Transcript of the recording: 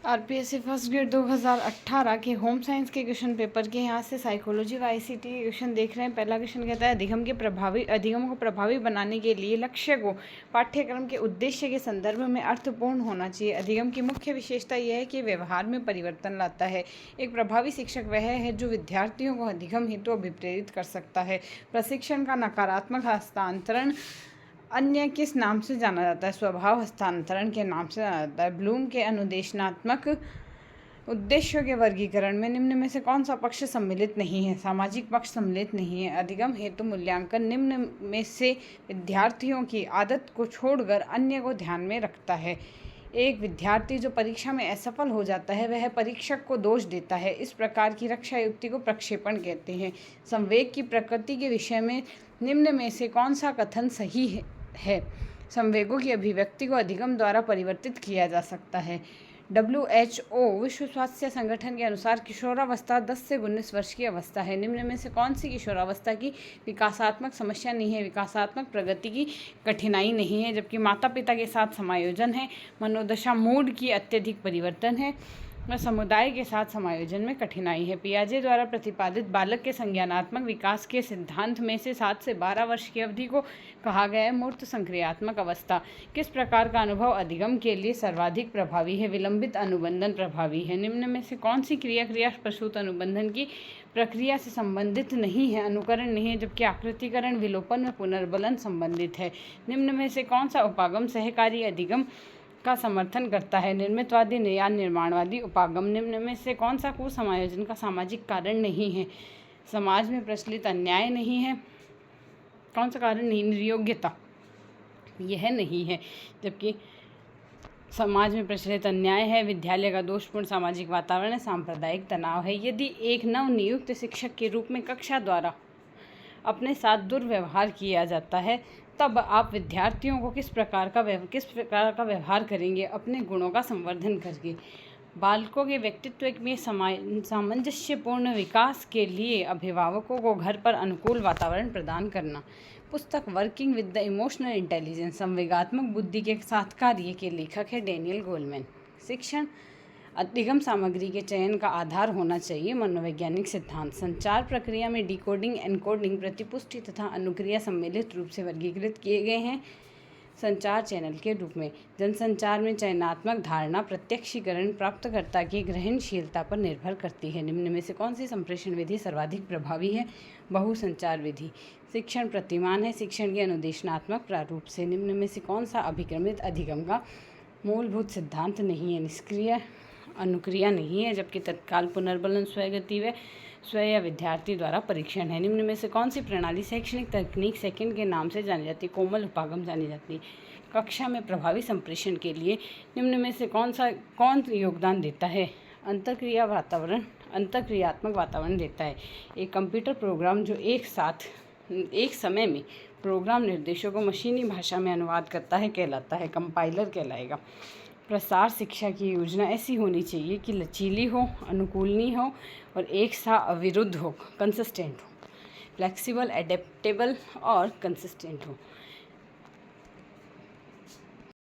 RPSC first grade 2018 के home science के question paper के यहाँ से साइकोलॉजी व आईसीटी के क्वेश्चन देख रहे हैं। पहला क्वेश्चन कहता है अधिगम को प्रभावी बनाने के लिए लक्ष्य को पाठ्यक्रम के उद्देश्य के संदर्भ में अर्थपूर्ण होना चाहिए। अधिगम की मुख्य विशेषता यह है कि व्यवहार में परिवर्तन लाता है। एक प्रभावी शिक्षक वह है जो विद्यार्थियों को अधिगम हेतु अभिप्रेरित कर सकता है। प्रशिक्षण का नकारात्मक हस्तांतरण अन्य किस नाम से जाना जाता है? स्वभाव हस्तांतरण के नाम से जाना जाता है। ब्लूम के अनुदेशात्मक उद्देश्यों के वर्गीकरण में निम्न में से कौन सा पक्ष सम्मिलित नहीं है? सामाजिक पक्ष सम्मिलित नहीं है। अधिगम हेतु मूल्यांकन निम्न में से विद्यार्थियों की आदत को छोड़कर अन्य को ध्यान में रखता है। एक विद्यार्थी जो परीक्षा में असफल हो जाता है वह परीक्षक को दोष देता है। इस प्रकार की रक्षा युक्ति को प्रक्षेपण कहते हैं। संवेग की प्रकृति के विषय में निम्न में से कौन सा कथन सही है? संवेगों की अभिव्यक्ति को अधिगम द्वारा परिवर्तित किया जा सकता है। WHO विश्व स्वास्थ्य संगठन के अनुसार किशोरावस्था 10 से 19 वर्ष की अवस्था है। निम्न में से कौन सी किशोरावस्था की विकासात्मक समस्या नहीं है? विकासात्मक प्रगति की कठिनाई नहीं है, जबकि माता पिता के साथ समायोजन है। मनोदशा मूड की अत्यधिक परिवर्तन है व समुदाय के साथ समायोजन में कठिनाई है। पियाजे द्वारा प्रतिपादित बालक के संज्ञानात्मक विकास के सिद्धांत में से 7 से 12 वर्ष की अवधि को कहा गया है मूर्त संक्रियात्मक अवस्था। किस प्रकार का अनुभव अधिगम के लिए सर्वाधिक प्रभावी है? विलंबित अनुबंधन प्रभावी है। निम्न में से कौन सी क्रिया प्रसूत अनुबंधन की प्रक्रिया से संबंधित नहीं है? अनुकरण नहीं है, जबकि आकृतिकरण, विलोपन व पुनर्बलन संबंधित है। निम्न में से कौन सा उपागम सहकारी अधिगम का समर्थन करता है? निर्मितवादी या निर्माणवादी उपागम। निम्न में से कौन सा कुसमायोजन का सामाजिक कारण नहीं है? समाज में प्रचलित अन्याय नहीं है। कौन सा कारण नहीं? निर्योग्यता, यह नहीं है, जबकि समाज में प्रचलित अन्याय है। विद्यालय का दोषपूर्ण सामाजिक वातावरण है। सांप्रदायिक तनाव है। यदि एक नवनियुक्त शिक्षक के रूप में कक्षा द्वारा अपने साथ दुर्व्यवहार किया जाता है तब आप विद्यार्थियों को किस प्रकार का व्यवहार करेंगे? अपने गुणों का संवर्धन करके। बालकों के व्यक्तित्व में सामंजस्यपूर्ण विकास के लिए अभिभावकों को घर पर अनुकूल वातावरण प्रदान करना। पुस्तक working with the emotional intelligence, संवेगात्मक बुद्धि के साथ कार्य के लेखक है डेनियल गोलमैन। शिक्षण अधिगम सामग्री के चयन का आधार होना चाहिए मनोवैज्ञानिक सिद्धांत। संचार प्रक्रिया में डिकोडिंग, एनकोडिंग, प्रतिपुष्टि तथा अनुक्रिया सम्मिलित रूप से वर्गीकृत किए गए हैं संचार चैनल के रूप में। जनसंचार में चयनात्मक धारणा प्रत्यक्षीकरण प्राप्तकर्ता की ग्रहणशीलता पर निर्भर करती है। निम्न में से कौन सी संप्रेषण विधि सर्वाधिक प्रभावी है? बहुसंचार विधि। शिक्षण प्रतिमान है शिक्षण के अनुदेशनात्मक प्रारूप से। निम्न में से कौन सा अभिक्रमित अधिगम का मूलभूत सिद्धांत नहीं है? निष्क्रिय अनुक्रिया नहीं है, जबकि तत्काल पुनर्बलन, स्वयगति व स्व या विद्यार्थी द्वारा परीक्षण है। निम्न में से कौन सी प्रणाली शैक्षणिक तकनीक सेकंड के नाम से जानी जाती है? कोमल उपागम जानी जाती है। कक्षा में प्रभावी संप्रेषण के लिए निम्न में से कौन योगदान देता है? अंतरक्रियात्मक वातावरण देता है। एक कंप्यूटर प्रोग्राम जो एक समय में प्रोग्राम निर्देशों को मशीनी भाषा में अनुवाद करता है कहलाता है कंपाइलर कहलाएगा। प्रसार शिक्षा की योजना ऐसी होनी चाहिए कि लचीली हो, अनुकूलनीय हो और एक साथ अविरुद्ध हो, कंसिस्टेंट हो, फ्लेक्सिबल, एडेप्टेबल और कंसिस्टेंट हो।